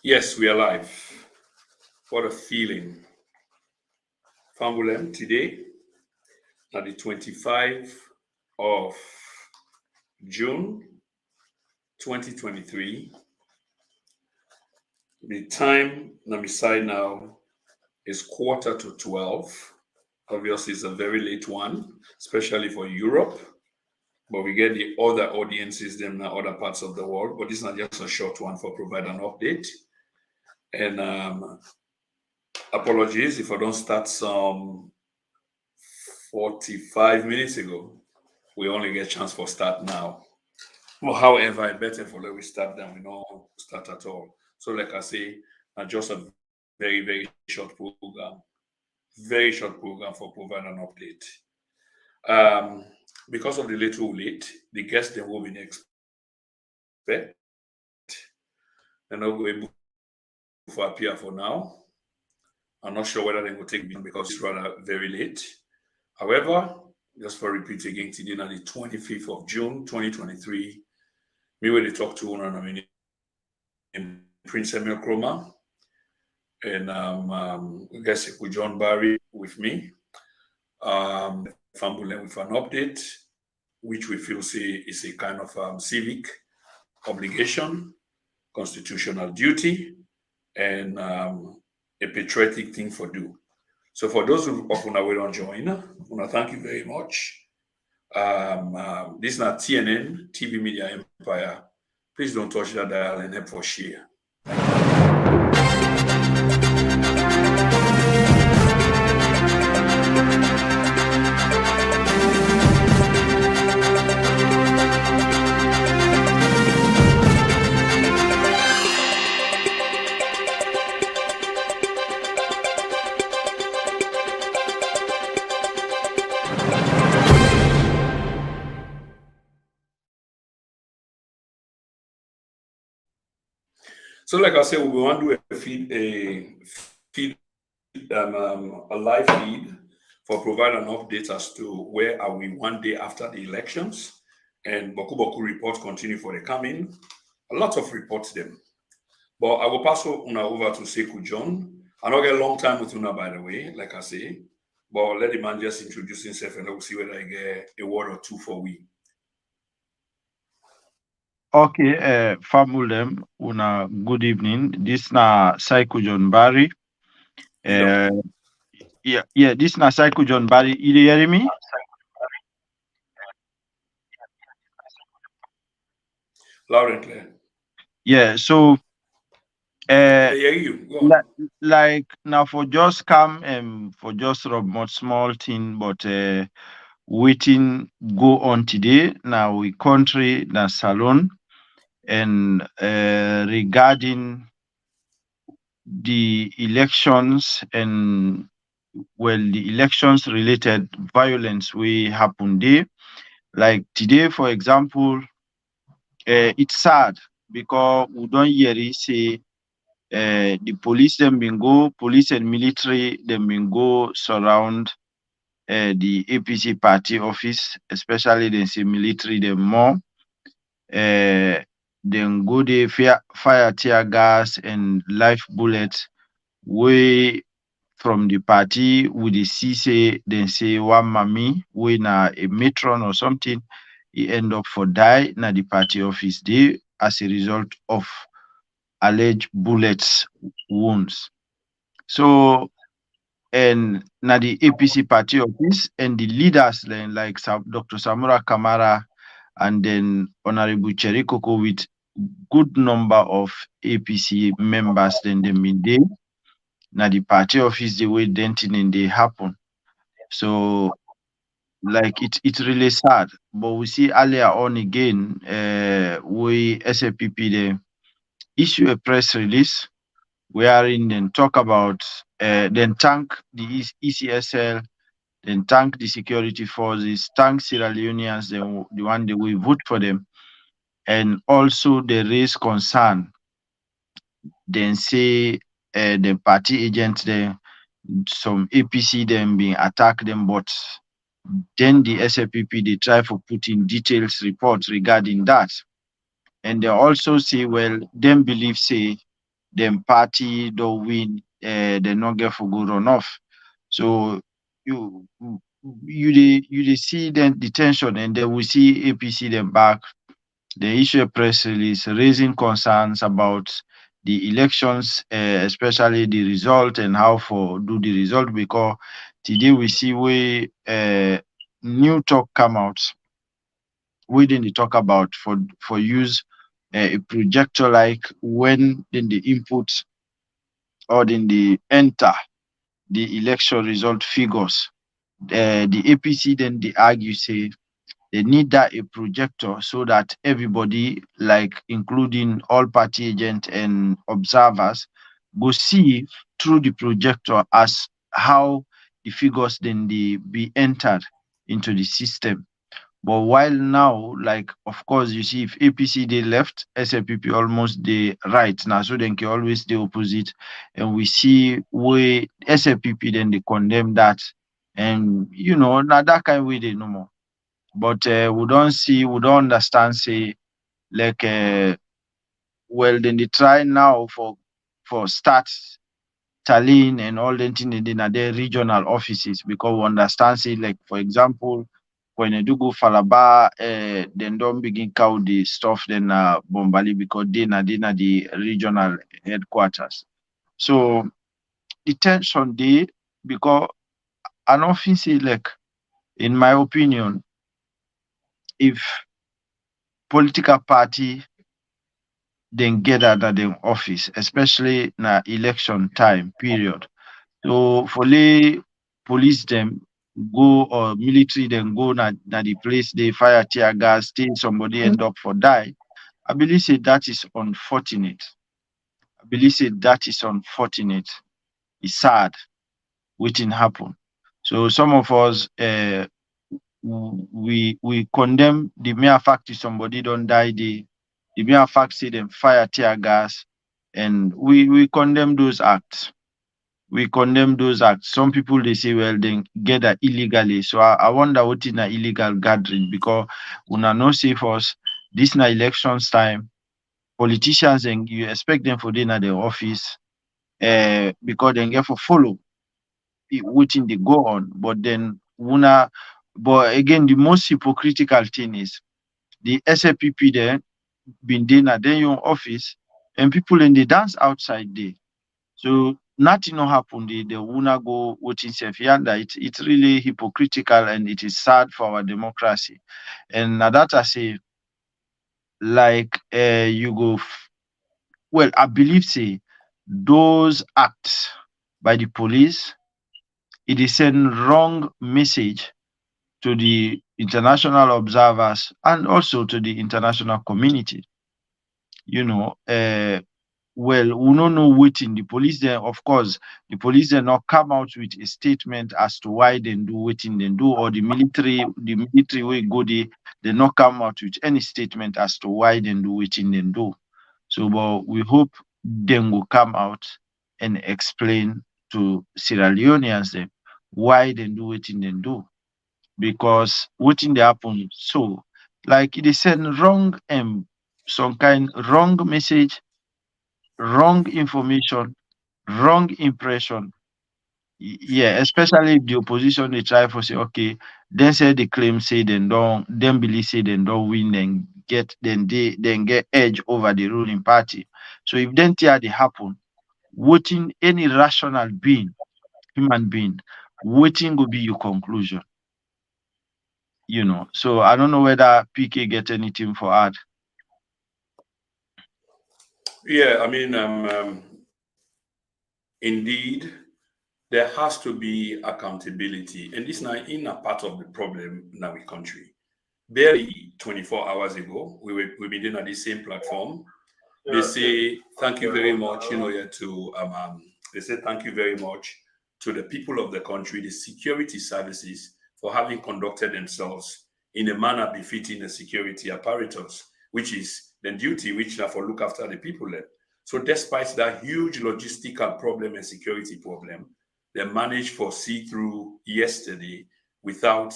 Yes, we are live. What a feeling. Fambulem today, at the 25th of June 2023. The time Namisai now is quarter to 12. Obviously, it's a very late one, especially for Europe. But we get the other audiences, them in other parts of the world. But this is not just a short one for provide an update. And apologies if I don't start some 45 minutes ago. We only get chance for start now. Well, however, I better for let we start than we don't start at all. So, like I say, just a very, very short program. Very short program for provide an update. Because of the little late, the guests they will be expect. They're not going to appear for now. I'm not sure whether they will take me because it's rather very late. However, just for repeat again, today on the 25th of June 2023, me when they talk to one another in Prince Emil Chroma, and I guess with John Barry with me, Fambulen with an update, which we feel say is a kind of civic obligation, constitutional duty, and a patriotic thing for do. So for those of una we don't join, una thank you very much. This is not TNN, TV Media Empire. Please don't touch that dial and help for share. So, like I said, we want to do a live feed for provide an update as to where are we one day after the elections, and Boku Boku reports continue for the coming. A lot of reports them, but I will pass una over to Sekou John. I don't get a long time with una, by the way, like I say, but let the man just introduce himself and we'll see whether I get a word or two for we. Okay, Fabulem, una good evening. This na Psycho John Barry. Yeah, this na Psycho John Barry. You hear me? Loud and clear. Yeah, so I hear you. Go on. like now for just come for just remote small thing, but waiting go on today. Now we country na salon and regarding the elections and the elections related violence we happen there. Like today, for example, it's sad because we don't hear it say the police them been go, police and military them been go surround the APC party office, especially they say military them more. Then go they fire tear gas and live bullets way from the party with the see say then say one mommy we na a matron or something he end up for die na the party office day as a result of alleged bullets wounds. So and na the APC party office and the leaders then like Dr. Samura Kamara and then Honorable Cherikoko with good number of APC members then they mean they na the party office the way denting and they happen. So like it's really sad. But we see earlier on again, we SAPP they issue a press release wherein then talk about then thank the ECSL, then thank the security forces, thank Sierra Leoneans, the one that we vote for them, and also they raise concern. Then say the party agents there, some APC them being attacked them, but then the SFPP they try for putting details reports regarding that. And they also say, well, them believe say them party don't win, they not get for good runoff. So you you see then the tension, and then we see APC them back. They issue a press release raising concerns about the elections, especially the result and how for do the result, because today we see where new talk come out. We didn't talk about for use a projector, like when then the input or then the enter the election result figures. The APC then they argue say they need that a projector so that everybody, like including all party agents and observers, go see through the projector as how the figures then they be entered into the system. But while now, like of course, you see if APC they left, SLPP almost the right now, so then can always the opposite, and we see where SLPP then they condemn that, and now that kind of way they no more. But we don't understand say like well then they try now for start Tallinn and all the thing in their regional offices, because we understand say like for example when they do go Falaba, then don't begin count the stuff then Bombali, because they na the regional headquarters. So the tension they, because I often say like in my opinion, if political party then get out of the office, especially na election time period. So for the police them go, or military then go na the place they fire tear gas, still somebody end up for die. I believe say that is unfortunate. I believe say that is unfortunate. It's sad waiting happen. So some of us we condemn the mere fact that somebody don't die, the mere fact say them fire tear gas, and we condemn those acts. We condemn those acts. Some people they say, well, they get that illegally. So I wonder what is an illegal gathering, because una no safe us. This na elections time. Politicians and you expect them for day na their office, because they get for follow waiting they go on. But then una, but again the most hypocritical thing is the SAPP there been there na then your office, and people in the dance outside there. So nothing no happen. The wanna go voting self yanda. It's really hypocritical, and it is sad for our democracy. And now that I say, like you go well, I believe say those acts by the police, it is send wrong message to the international observers and also to the international community. You know, well, we don't know waiting. The police then, of course, the police then not come out with a statement as to why they do waiting they do, or the military way go they not come out with any statement as to why they do waiting they do. So, but we hope them will come out and explain to Sierra Leoneans them why they do waiting they do, because waiting they happen. So, like it is send wrong some kind wrong message, wrong information, wrong impression. Yeah, especially if the opposition they try for say, okay, then say the claim say then believe say they don't win, then get edge over the ruling party. So if then tear they happen, voting any rational being, human being, voting will be your conclusion. So I don't know whether PK get anything for add. Yeah, I mean, indeed, there has to be accountability, and this now in a part of the problem in our country. Barely 24 hours ago, we've been doing at the same platform. They say thank you very much, they say thank you very much to the people of the country, the security services, for having conducted themselves in a manner befitting the security apparatus, which is the duty which now for look after the people there. So despite that huge logistical problem and security problem, they managed for see through yesterday without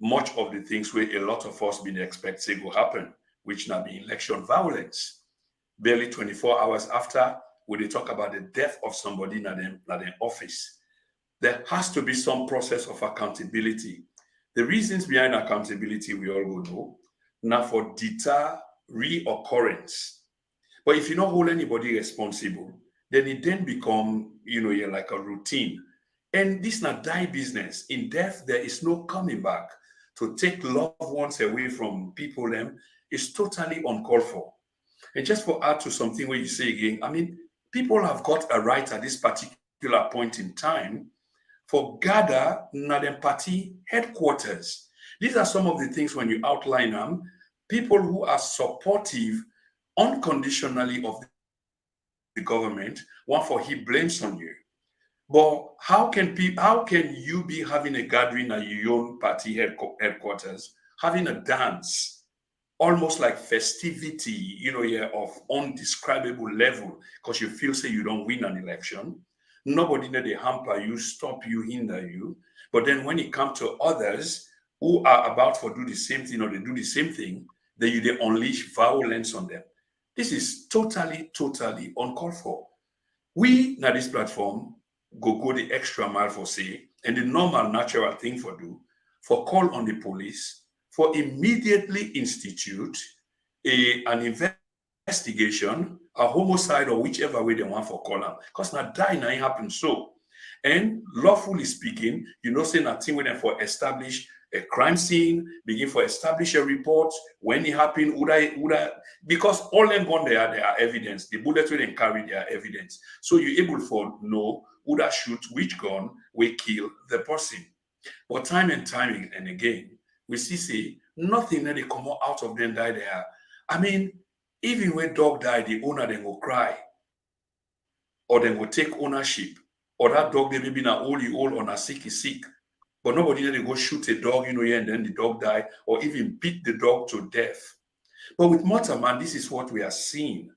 much of the things where a lot of us been expect say go happen, which now be election violence. Barely 24 hours after, when they talk about the death of somebody in their office, there has to be some process of accountability. The reasons behind accountability, we all will know. Now, for deter reoccurrence. But if you don't hold anybody responsible, then it then become, you're like a routine. And this not die business. In death, there is no coming back. To take loved ones away from people, them is totally uncalled for. And just for add to something where you say again, I mean, people have got a right at this particular point in time for gather Nadem Party headquarters. These are some of the things when you outline them, people who are supportive unconditionally of the government, one for he blames on you. But how can you be having a gathering at your own party headquarters, having a dance, almost like festivity, yeah, of undescribable level, because you feel say you don't win an election. Nobody that they hamper you, stop you, hinder you. But then when it comes to others who are about to do the same thing or they do the same thing, then they unleash violence on them. This is totally, totally uncalled for. We na this platform go the extra mile for say, and the normal natural thing for do, for call on the police, for immediately institute an investigation, a homicide or whichever way they want for call them. Because now die now it happens so. And lawfully speaking, say nothing when them for establish a crime scene, begin for establish a report when it happened, because all them gun there are evidence. The bullet will then carry their evidence. So you're able for know who that shoot which gun will kill the person. But time and time and again, we see nothing that they come out of them die there. I mean, even when dog die, the owner then will cry, or then will take ownership, or that dog they may be na old or na sick is sick. But nobody they go shoot a dog, yeah, and then the dog die, or even beat the dog to death. But with Motorman, this is what we are seeing.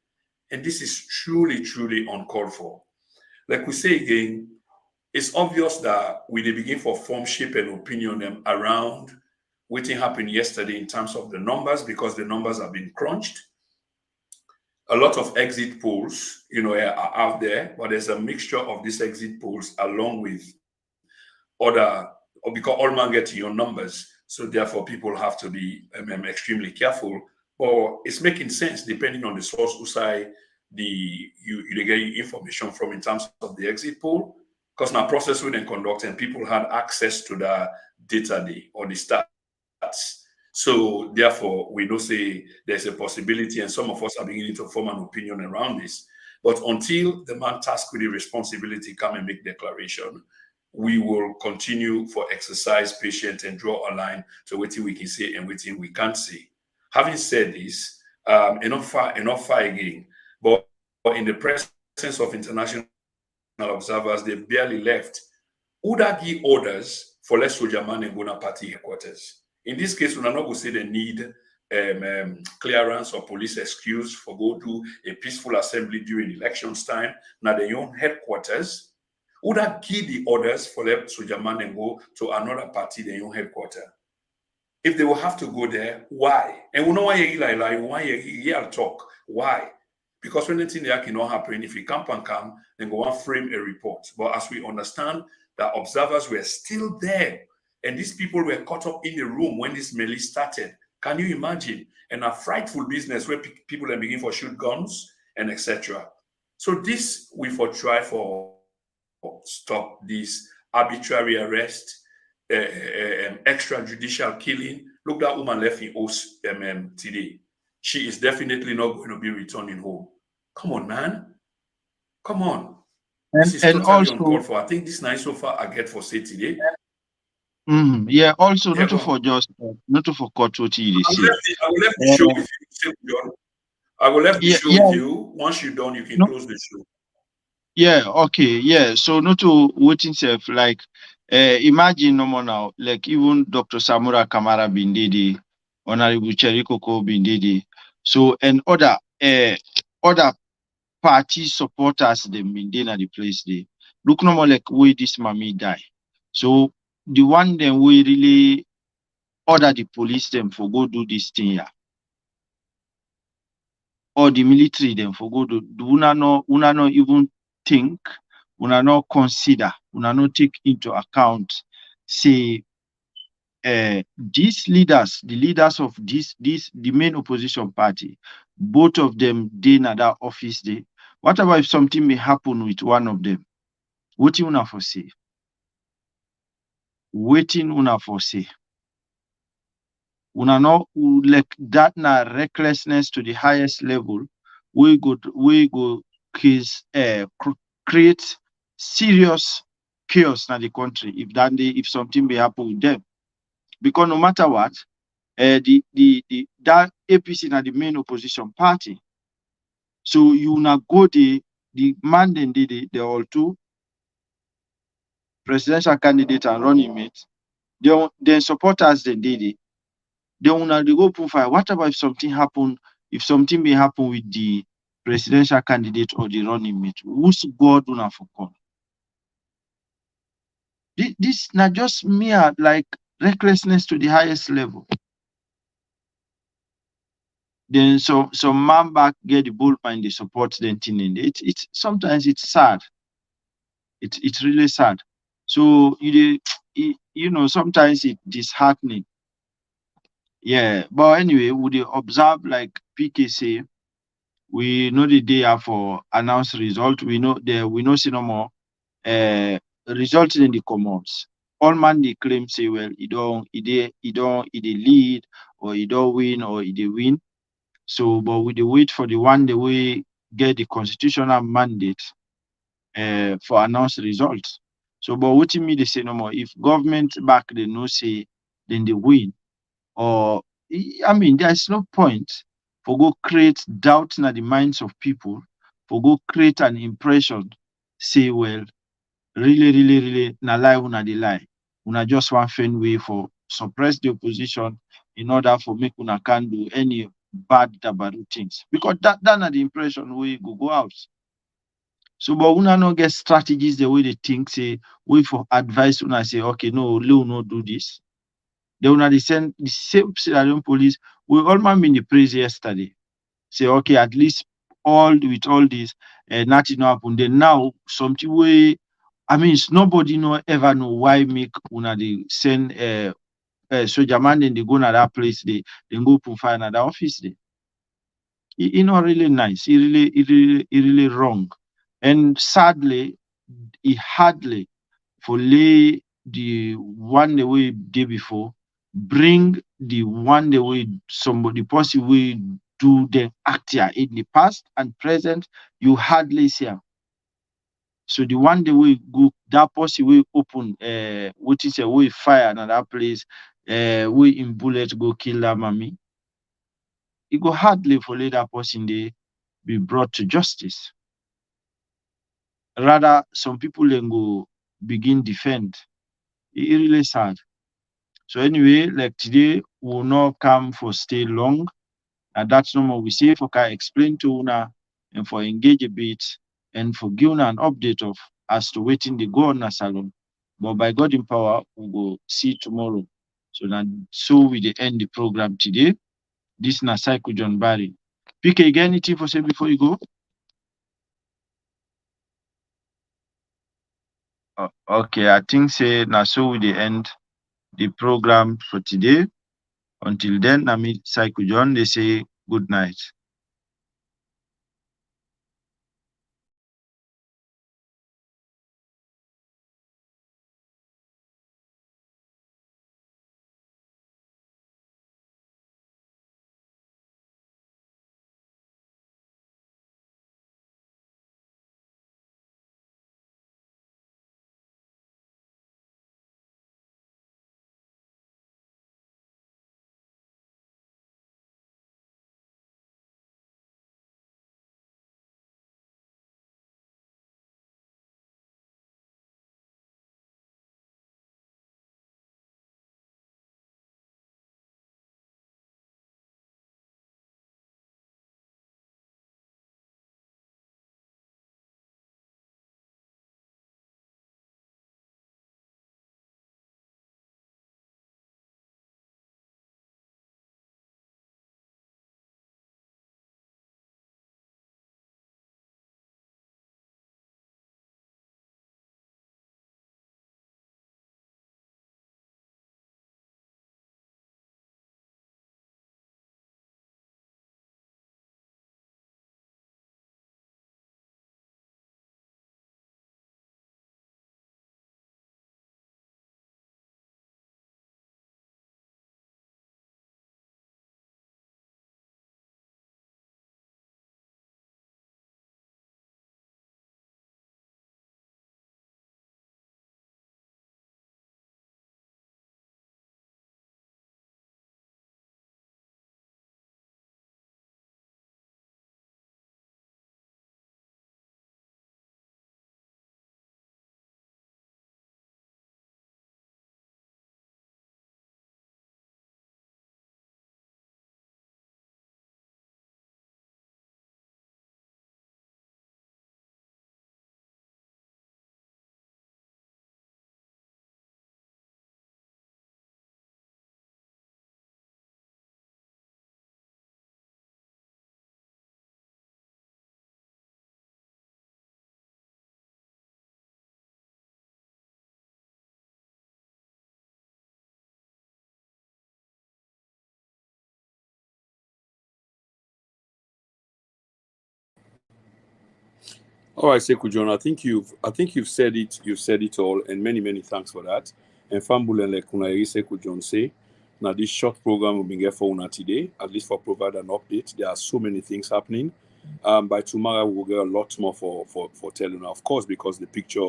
And this is truly, truly uncalled for. Like we say again, it's obvious that we they begin for form, shape, and opinion them around what happened yesterday in terms of the numbers, because the numbers have been crunched. A lot of exit polls, are out there, but there's a mixture of these exit polls along with other, or because all man get your numbers, so therefore people have to be extremely careful. Or it's making sense depending on the source who say you get your information from in terms of the exit poll, because now process we then conduct and people had access to the data or the stats. So therefore, we know say there's a possibility, and some of us are beginning to form an opinion around this. But until the man tasked with the responsibility come and make declaration, we will continue for exercise patience and draw a line to what we can say and what we can't say. Having said this, enough far again. But in the presence of international observers, they've barely left. Uda give orders for less soldier man and go to party headquarters. In this case, we are not going to say they need clearance or police excuse for go to a peaceful assembly during elections time. Now their own headquarters. Uda give the orders for them soldier man and go to another party, their own headquarters. If they will have to go there, why? And we know why you talk. Why? Because when anything there cannot happen, if you come, then go and frame a report. But as we understand that observers were still there, and these people were caught up in the room when this melee started. Can you imagine? And a frightful business where people are beginning for shoot guns and etc. So this we for try for stop this arbitrary arrest, extrajudicial killing. Look, that woman left in Os today. She is definitely not going to be returning home. Come on, man. Come on. This is And totally also, uncalled for. I think this night so far I get for say today. yeah, also Yeah, not to go on. for just not to for cut what you I say. will left the show with you, John. I will left the Yeah, show yeah, with you. Once you're done, you can no, close the show. yeah, okay, yeah. So not to waiting self like imagine no more now, like even Dr. Samura Kamara Bindidi, Honorable Cherikoko Bindidi. So and other party supporters them been there at the place they look no more like where this mommy die. So the one them we really order the police them for go do this thing here. or the military dem for go do una no even think, una no consider, una no take into account say these leaders, the leaders of the main opposition party, both of them dey na that office dey. What about if something may happen with one of them? Wetin una for say? Wetin una for say? Una no like that na recklessness to the highest level. We go create serious chaos na the country if something may happen with them. Because no matter what, that APC na the main opposition party. So you na go the man then they all two presidential candidate and running mate. Then supporters then they una they go open fire. What about if something happen? If something may happen with the presidential candidate or the running mate, who's God una for come? This not just mere like recklessness to the highest level. Then some man back get the bull and they support them thing in it. It's sometimes it's sad. It's really sad. So sometimes it's disheartening. Yeah. But anyway, we dey observe like PK say, we know the day for announced result. We know see no more result in the commons. All man they claim say well, he dey lead or he don't win or he dey win. So, but we dey wait for the one the way get the constitutional mandate for announced results. So, but what me they say no more? If government back they no say, then they win. Or I mean, there's no point for go create doubt in the minds of people, for go create an impression, say, well, really, na lie, una dey lie. Una just one faint way for suppress the opposition in order for make una can do any bad dabaru things. Because that na the impression we go out. So, but una no get strategies the way they think, say, we for advice una say, okay, no, Leo no do this. Then una the same Sierra Leone police, we all man been the praise yesterday. Say, okay, at least with all this, nothing no happen. Then now something way, I mean, nobody no ever know why make una they send soldier man then they go to that place, they go open fire another office there. It not really nice. It really wrong. And sadly, it hardly for lay the one the way day before, bring the one the way somebody possibly do the act here in the past and present, you hardly see am. So the one the way go that person will open what is a way fire another place, way in bullet go kill that mommy. It go hardly for let that person they be brought to justice. Rather, some people then go begin defend. It really sad. So anyway, like today, we will not come for stay long. And that's no more we say for can explain to una and for engage a bit and for give una an update of as to waiting the go on a salon. But by God in power, we will see tomorrow. So we the end the program today. This na Psycho John Barry. PK, again anything for say before you go? Okay, I think say now so we the end the program for today. Until then, I mean Psycho John, they say good night. All right, Sekou John. I think you've said it. You've said it all, and many thanks for that. And Fambule like Sekou John say. Now this short program will be here for una today, at least for provide an update. There are so many things happening. By tomorrow we'll get a lot more for telling. Of course, because the picture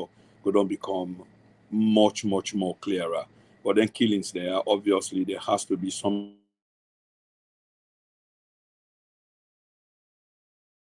will don't become much more clearer. But then killings there, obviously there has to be some